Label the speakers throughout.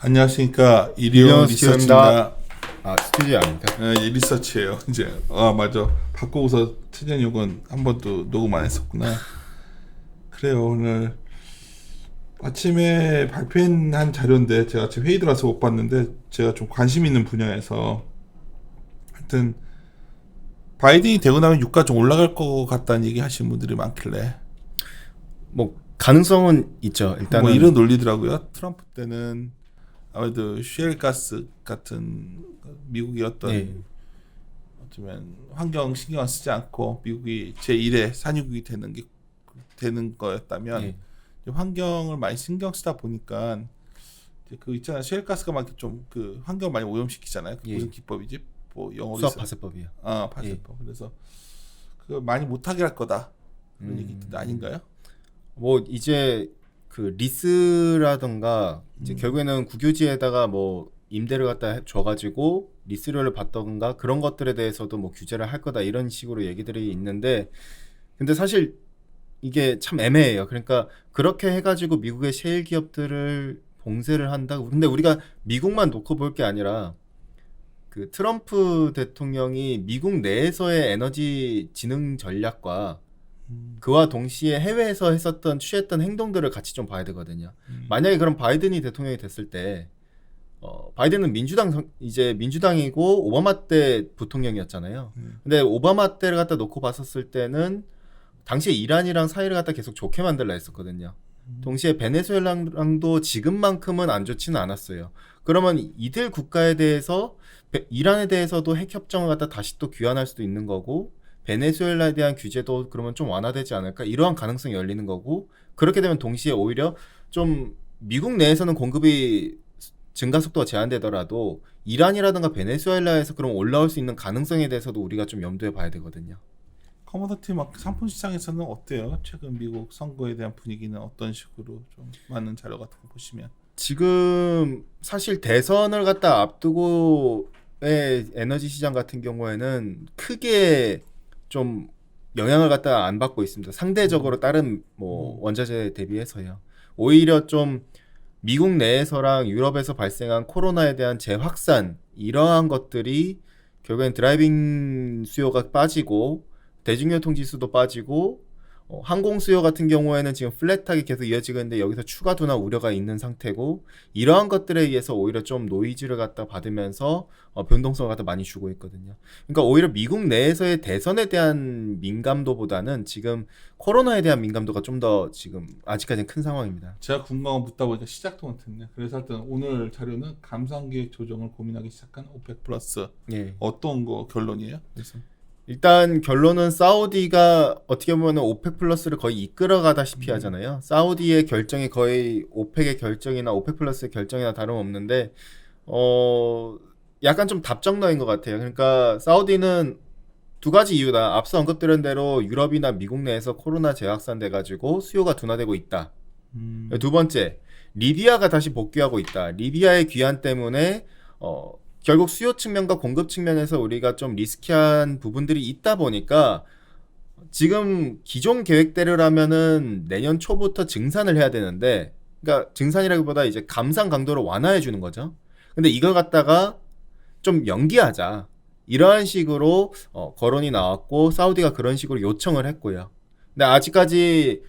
Speaker 1: 안녕하십니까. 이리온
Speaker 2: 이리온
Speaker 1: 리서치입니다.
Speaker 2: 스튜디오 아닙니까?
Speaker 1: 네, 리서치예요. 이제 맞아. 바꾸고서 천연욕은 한 번도 녹음 안 했었구나. 그래요. 오늘 아침에 발표한 자료인데 제가 지금 회의 들어서 못 봤는데 제가 좀 관심 있는 분야에서 하여튼 바이든이 되고 나면 유가 좀 올라갈 것 같다는 얘기 하시는 분들이 많길래
Speaker 2: 뭐 가능성은 있죠. 일단은
Speaker 1: 뭐 이런 논리더라고요. 트럼프 때는 아무래도 셰일가스 같은 미국이 어떤 어쩌면 환경 신경 쓰지 않고 미국이 제1의 산유국이 되는 거였다면 환경을 많이 신경 쓰다 보니까 이제 그 있잖아요. 셰일가스가 막 좀 그 환경 많이 오염시키잖아요. 그 무슨 기법이지? 뭐 영어로
Speaker 2: 수압 파쇄법이요.
Speaker 1: 파쇄법. 그래서 그거 많이 못하게 할 거다. 그런 얘기 아닌가요?
Speaker 2: 뭐 이제 그 리스라던가 이제 결국에는 국유지에다가 뭐 임대를 갖다 줘가지고 리스료를 받던가 그런 것들에 대해서도 뭐 규제를 할 거다 이런 식으로 얘기들이 있는데, 근데 사실 이게 참 애매해요. 그러니까 그렇게 해가지고 미국의 셰일 기업들을 봉쇄를 한다고. 근데 우리가 미국만 놓고 볼 게 아니라 그 트럼프 대통령이 미국 내에서의 에너지 진흥 전략과 그와 동시에 해외에서 취했던 행동들을 같이 좀 봐야 되거든요. 만약에 그럼 바이든이 대통령이 됐을 때, 바이든은 민주당이고 오바마 때 부통령이었잖아요. 근데 오바마 때를 갖다 놓고 봤었을 때는 당시에 이란이랑 사이를 갖다 계속 좋게 만들라 했었거든요. 동시에 베네수엘라랑도 지금만큼은 안 좋지는 않았어요. 그러면 이들 국가에 대해서 이란에 대해서도 핵 협정을 갖다 다시 또 귀환할 수도 있는 거고, 베네수엘라에 대한 규제도 그러면 좀 완화되지 않을까? 이러한 가능성이 열리는 거고, 그렇게 되면 동시에 오히려 좀 미국 내에서는 공급이 증가 속도가 제한되더라도 이란이라든가 베네수엘라에서 그럼 올라올 수 있는 가능성에 대해서도 우리가 좀 염두에 봐야 되거든요.
Speaker 1: 커머더티 막 상품 시장에서는 어때요? 최근 미국 선거에 대한 분위기는 어떤 식으로 좀 많은 자료 같은 거 보시면
Speaker 2: 지금 사실 대선을 갖다 앞두고의 에너지 시장 같은 경우에는 크게 좀 영향을 갖다 안 받고 있습니다. 상대적으로 다른 뭐 원자재 대비해서요. 오히려 좀 미국 내에서랑 유럽에서 발생한 코로나에 대한 재확산, 이러한 것들이 결국엔 드라이빙 수요가 빠지고 대중교통 지수도 빠지고 항공 수요 같은 경우에는 지금 플랫하게 계속 이어지고 있는데 여기서 추가 둔화 우려가 있는 상태고, 이러한 것들에 의해서 오히려 좀 노이즈를 갖다 받으면서 변동성을 갖다 많이 주고 있거든요. 그러니까 오히려 미국 내에서의 대선에 대한 민감도보다는 지금 코로나에 대한 민감도가 좀 더 지금 아직까지는 큰 상황입니다.
Speaker 1: 제가 궁금한 거 묻다 보니까 시작도 못했네. 그래서 하여튼 오늘 자료는 감산계획 조정을 고민하기 시작한 오펙 플러스. 어떤 거 결론이에요? 그래서
Speaker 2: 일단 결론은 사우디가 어떻게 보면 오펙 플러스를 거의 이끌어가다시피 하잖아요. 사우디의 결정이 거의 오펙의 결정이나 오펙 플러스의 결정이나 다름없는데 약간 좀 답정너인 것 같아요. 그러니까 사우디는 두 가지 이유다. 앞서 언급드린 대로 유럽이나 미국 내에서 코로나 재확산돼가지고 수요가 둔화되고 있다. 두 번째, 리비아가 다시 복귀하고 있다. 리비아의 귀환 때문에 결국 수요 측면과 공급 측면에서 우리가 좀 리스키한 부분들이 있다 보니까 지금 기존 계획대로라면은 내년 초부터 증산을 해야 되는데, 그러니까 증산이라기보다 이제 감산 강도를 완화해 주는 거죠. 근데 이걸 갖다가 좀 연기하자, 이러한 식으로 거론이 나왔고 사우디가 그런 식으로 요청을 했고요. 근데 아직까지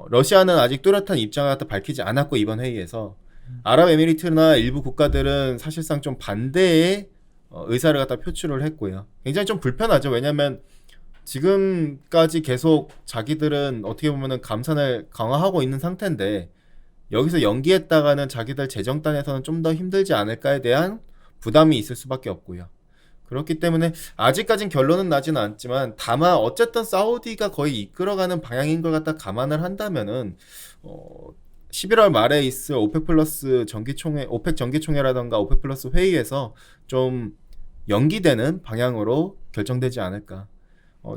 Speaker 2: 러시아는 아직 뚜렷한 입장을 갖다 밝히지 않았고, 이번 회의에서 아랍에미리트나 일부 국가들은 사실상 좀 반대의 의사를 갖다 표출을 했고요. 굉장히 좀 불편하죠. 왜냐하면 지금까지 계속 자기들은 어떻게 보면은 감산을 강화하고 있는 상태인데 여기서 연기했다가는 자기들 재정단에서는 좀 더 힘들지 않을까에 대한 부담이 있을 수밖에 없고요. 그렇기 때문에 아직까진 결론은 나지는 않지만, 다만 어쨌든 사우디가 거의 이끌어가는 방향인 걸 갖다 감안을 한다면은 11월 말에 있을 오펙 플러스 정기총회, 오펙 정기총회라던가 오펙 플러스 회의에서 좀 연기되는 방향으로 결정되지 않을까.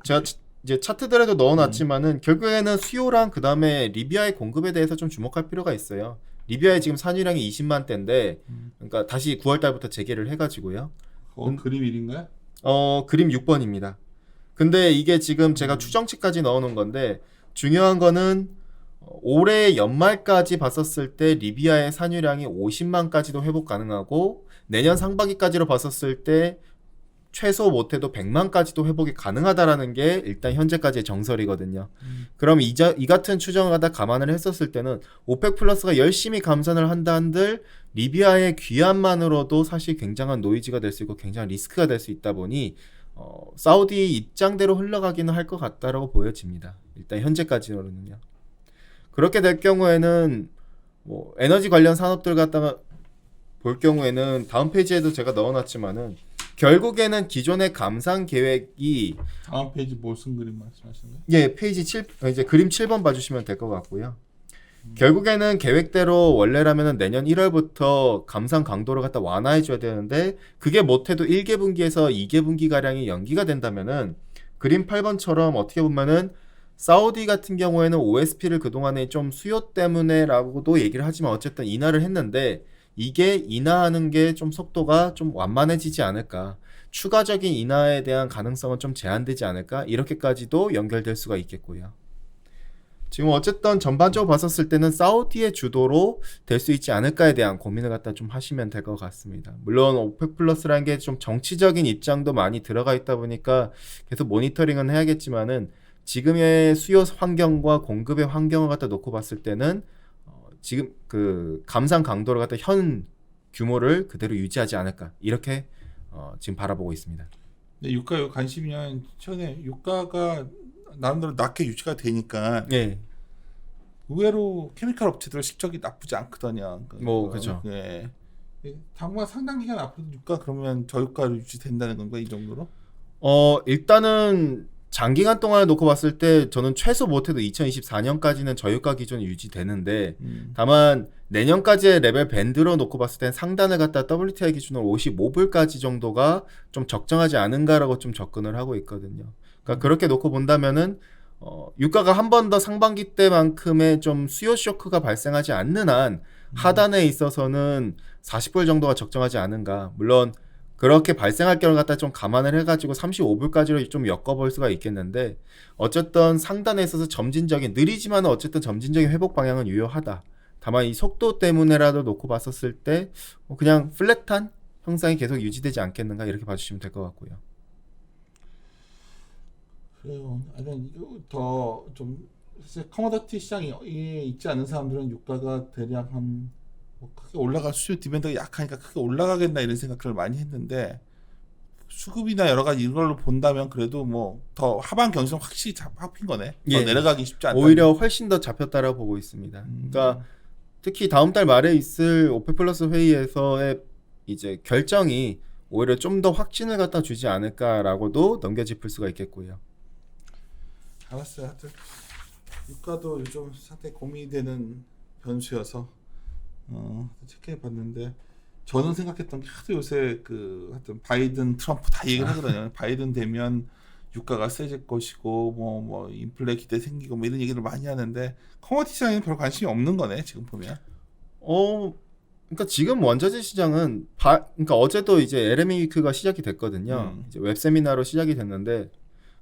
Speaker 2: 제가 이제 차트들에도 넣어놨지만은 결국에는 수요랑 그 다음에 리비아의 공급에 대해서 좀 주목할 필요가 있어요. 리비아의 지금 산유량이 20만 대인데, 그러니까 다시 9월 달부터 재개를 해가지고요.
Speaker 1: 그림 1인가요?
Speaker 2: 그림 6번입니다. 근데 이게 지금 제가 추정치까지 넣어놓은 건데, 중요한 거는 올해 연말까지 봤었을 때 리비아의 산유량이 50만까지도 회복 가능하고 내년 상반기까지로 봤었을 때 최소 못해도 100만까지도 회복이 가능하다라는 게 일단 현재까지의 정설이거든요. 그럼 이 같은 추정을 갖다 감안을 했었을 때는 오펙 플러스가 열심히 감산을 한다 한들 리비아의 귀환만으로도 사실 굉장한 노이즈가 될 수 있고 굉장한 리스크가 될 수 있다 보니 사우디 입장대로 흘러가기는 할 것 같다라고 보여집니다. 일단 현재까지로는요. 그렇게 될 경우에는 뭐 에너지 관련 산업들 갖다가 볼 경우에는 다음 페이지에도 제가 넣어놨지만은 결국에는 기존의 감산 계획이
Speaker 1: 다음 페이지 무슨 그림 말씀하시는 거예요?
Speaker 2: 예, 페이지 7 이제 그림 7번 봐주시면 될 것 같고요. 결국에는 계획대로 원래라면은 내년 1월부터 감산 강도를 갖다 완화해줘야 되는데 그게 못해도 1개 분기에서 2개 분기 가량이 연기가 된다면은 그림 8번처럼 어떻게 보면은 사우디 같은 경우에는 OSP를 그동안에 좀 수요 때문에라고도 얘기를 하지만 어쨌든 인하를 했는데 이게 인하하는 게 좀 속도가 좀 완만해지지 않을까. 추가적인 인하에 대한 가능성은 좀 제한되지 않을까. 이렇게까지도 연결될 수가 있겠고요. 지금 어쨌든 전반적으로 봤었을 때는 사우디의 주도로 될 수 있지 않을까에 대한 고민을 갖다 좀 하시면 될 것 같습니다. 물론 오펙 플러스라는 게 좀 정치적인 입장도 많이 들어가 있다 보니까 계속 모니터링은 해야겠지만은 지금의 수요 환경과 공급의 환경을 갖다 놓고 봤을 때는 지금 그 감산 강도를 갖다 현 규모를 그대로 유지하지 않을까 이렇게 지금 바라보고 있습니다.
Speaker 1: 근데 유가에 관심이면 최근에 유가가 나름대로 낮게 유지가 되니까
Speaker 2: 예.
Speaker 1: 의외로 케미칼 업체들 실적이 나쁘지 않거든요.
Speaker 2: 뭐 그죠.
Speaker 1: 예. 당분간 상당 기간 앞으로 유가 그러면 저유가로 유지된다는 건가 이 정도로?
Speaker 2: 일단은 장기간 동안을 놓고 봤을 때 저는 최소 못해도 2024년까지는 저유가 기준이 유지되는데 다만 내년까지의 레벨 밴드로 놓고 봤을 땐 상단을 갖다 WTI 기준으로 55불까지 정도가 좀 적정하지 않은가라고 좀 접근을 하고 있거든요. 그러니까 그렇게 놓고 본다면은 유가가 한 번 더 상반기 때만큼의 좀 수요 쇼크가 발생하지 않는 한 하단에 있어서는 40불 정도가 적정하지 않은가. 물론 그렇게 발생할 경우를 갖다 좀 감안을 해가지고 35불까지로 좀 엮어볼 수가 있겠는데 어쨌든 상단에 있어서 점진적인 느리지만 어쨌든 점진적인 회복 방향은 유효하다. 다만 이 속도 때문에라도 놓고 봤었을 때 그냥 플랫한 형상이 계속 유지되지 않겠는가 이렇게 봐주시면 될 것 같고요.
Speaker 1: 그래요. 아니 더좀 사실 커머더티 시장에 있지 않은 사람들은 유가가 대략 한 뭐 크게 올라갈 수요 디맨드가 약하니까 크게 올라가겠나 이런 생각을 많이 했는데 수급이나 여러 가지 이걸로 본다면 그래도 뭐 더 하반 경선 확실히 잡힌 거네. 더
Speaker 2: 예.
Speaker 1: 내려가기 쉽지 않다.
Speaker 2: 오히려 훨씬 더 잡혔다라고 보고 있습니다. 그러니까 특히 다음 달 말에 있을 오펙 플러스 회의에서의 이제 결정이 오히려 좀 더 확신을 갖다 주지 않을까라고도 넘겨짚을 수가 있겠고요.
Speaker 1: 알았어요. 하여튼 유가도 요즘 상당히 고민이 되는 변수여서 체크해 봤는데 저는 생각했던 게 하도 요새 그 하여튼 바이든 트럼프 다 얘기를 하거든요. 바이든 되면 유가가 세질 것이고 뭐 인플레 기대 생기고 뭐 이런 얘기를 많이 하는데 커머디티 시장에는 별 관심이 없는 거네 지금 보면.
Speaker 2: 그러니까 지금 원자재 시장은 그러니까 어제도 이제 LME 위크가 시작이 됐거든요. 이제 웹 세미나로 시작이 됐는데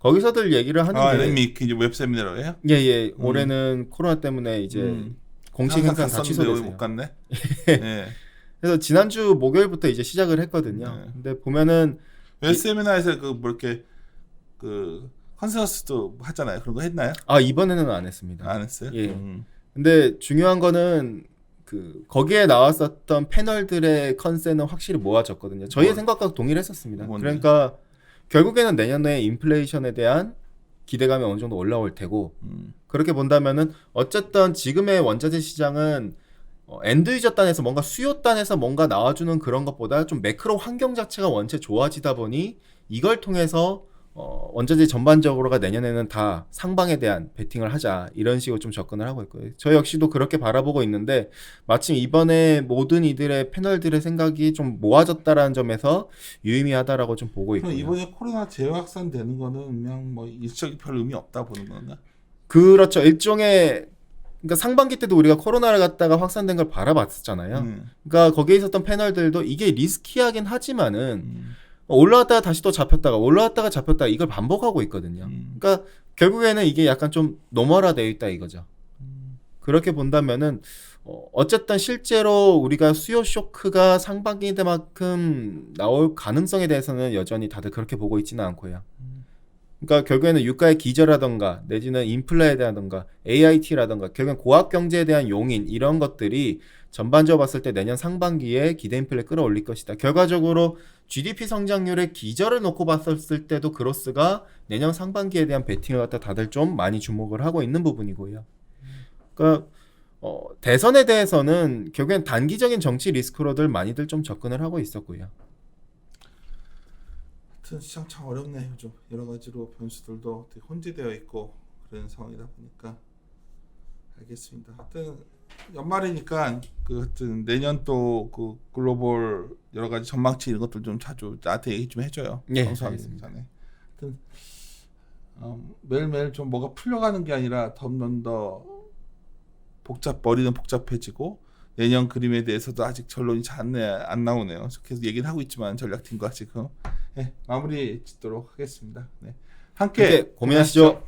Speaker 2: 거기서들 얘기를 하는 게
Speaker 1: LME 이제 웹 세미나로예요?
Speaker 2: 예. 올해는 코로나 때문에 이제 공식 행사 다 취소됐어요.
Speaker 1: 못 갔네. 네.
Speaker 2: 그래서 지난주 목요일부터 이제 시작을 했거든요.
Speaker 1: 네.
Speaker 2: 근데 보면은
Speaker 1: 웹 세미나에서 그 뭐 이렇게 그 컨센서스도 하잖아요. 그런 거 했나요?
Speaker 2: 이번에는 안 했습니다.
Speaker 1: 안 했어요?
Speaker 2: 예. 근데 중요한 거는 그 거기에 나왔었던 패널들의 컨센은 확실히 모아졌거든요. 저희의 생각과 동일했었습니다.
Speaker 1: 뭔데?
Speaker 2: 그러니까 결국에는 내년에 인플레이션에 대한 기대감이 어느 정도 올라올 테고 그렇게 본다면은 어쨌든 지금의 원자재 시장은 엔드 유저 단에서 뭔가 수요 단에서 뭔가 나와주는 그런 것보다 좀 매크로 환경 자체가 원체 좋아지다 보니 이걸 통해서 원자재 전반적으로가 내년에는 다 상방에 대한 베팅을 하자 이런 식으로 좀 접근을 하고 있고요. 저 역시도 그렇게 바라보고 있는데 마침 이번에 모든 이들의 패널들의 생각이 좀 모아졌다라는 점에서 유의미하다라고 좀 보고 있고요.
Speaker 1: 이번에 코로나 재확산 되는 거는 그냥 뭐 일적인 별 의미 없다 보는 건가?
Speaker 2: 그렇죠. 일종의 그러니까 상반기 때도 우리가 코로나를 갖다가 확산된 걸 바라봤었잖아요. 그러니까 거기에 있었던 패널들도 이게 리스키하긴 하지만은 올라왔다가 다시 또 잡혔다가 올라왔다가 잡혔다가 이걸 반복하고 있거든요. 그러니까 결국에는 이게 약간 좀 노멀화되어 있다 이거죠. 그렇게 본다면은 어쨌든 실제로 우리가 수요 쇼크가 상반기 때만큼 나올 가능성에 대해서는 여전히 다들 그렇게 보고 있지는 않고요. 그러니까 결국에는 유가의 기저라던가 내지는 인플레에 대하던가 AIT라던가 결국엔 고학 경제에 대한 용인 이런 것들이 전반적으로 봤을 때 내년 상반기에 기대 인플레 끌어올릴 것이다. 결과적으로 GDP 성장률의 기저를 놓고 봤을 때도 그로스가 내년 상반기에 대한 베팅을 갖다 다들 좀 많이 주목을 하고 있는 부분이고요. 그러니까 대선에 대해서는 결국엔 단기적인 정치 리스크로들 많이들 좀 접근을 하고 있었고요.
Speaker 1: 하여튼 시장 참 어렵네 요즘 여러 가지로 변수들도 되게 혼재되어 있고 그런 상황이다 보니까 알겠습니다. 하여튼 연말이니까 그 하여튼 내년 또 그 글로벌 여러 가지 전망치 이런 것들 좀 자주 나한테 얘기 좀 해줘요.
Speaker 2: 네,
Speaker 1: 방송하겠습니다. 네. 하여튼 매일매일 좀 뭐가 풀려가는 게 아니라 점점 더 머리는 복잡해지고 내년 그림에 대해서도 아직 결론이 잘 안 나오네요. 계속 얘기는 하고 있지만 전략팀과 지금 마무리 짓도록 하겠습니다. 네. 함께
Speaker 2: 고민하시죠.